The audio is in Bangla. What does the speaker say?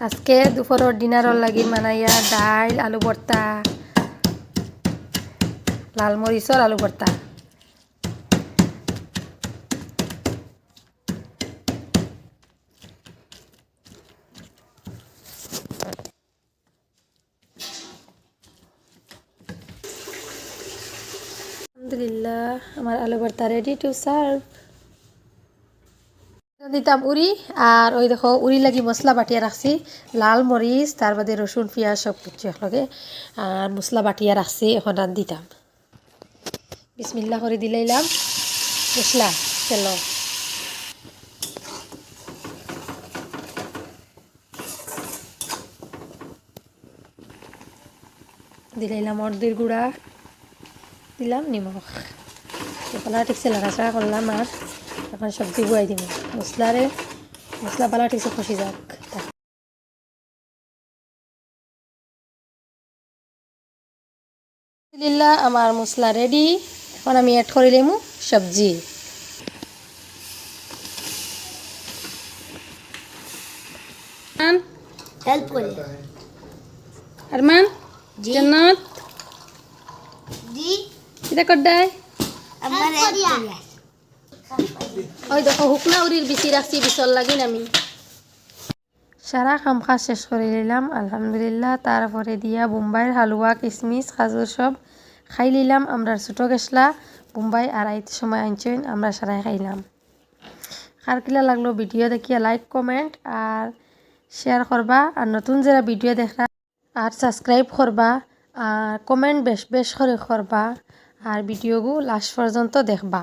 আজকে দুপুরের ডিনারের লাগি মানাইয়া ডাল আলু ভর্তা লাল মরিচর আলু ভর্তা। আলহামদুলিল্লাহ আমার আলু ভর্তা রেডি টু সার্ভ। দিতাম উড়ি আর ওই দেখো উড়ি লাগি মশলা বাটিয়া রাখছি, লাল মরিচ তার বাদে রসুন পেঁয়াজ সব কিছু একলগে আর মশলা বাটিয়া রাখছি। এখন রান দিতাম বিসমিল্লাহ করে দিলাইলাম মশলা তেল দিলাইলাম হলদির গুঁড়া, দিলাম নিমখ, পালা ঠিকছে লাড়াচাড়া করলাম আর এখন সবজি বুয়াই দিব। মশলা পালা ঠিকছে খসি যাক। আলহামদুলিল্লাহ আমার মশলা রেডি। এখন আমি অ্যাড করে দিলাম সবজি। হেল্প করে আরমান জি জান্নাত জি কিটা করদাই আমার ওই দেখো হুকনা উড়ির বিচি রাখছি বিচল লাগিন আমি সারা কাম কাজ শেষ করে নিলাম আলহামদুলিল্লাহ। তারপরে দিয়া বোম্বাইয়ের হালুয়া কিশমিশ খাজুর সব খাই নিলাম। আমরা ছোটো গেছলা বোম্বাই আড়াইটার সময় আনছেন, আমরা সারাই খাইলাম। কার কিলা লাগলো ভিডিও দেখিয়া লাইক কমেন্ট আর শেয়ার করবা আর নতুন যারা ভিডিও দেখরা আর সাবস্ক্রাইব করবা আর কমেন্ট বেশ বেশ করে করবা আর ভিডিওগু লাস্ট পর্যন্ত দেখবা।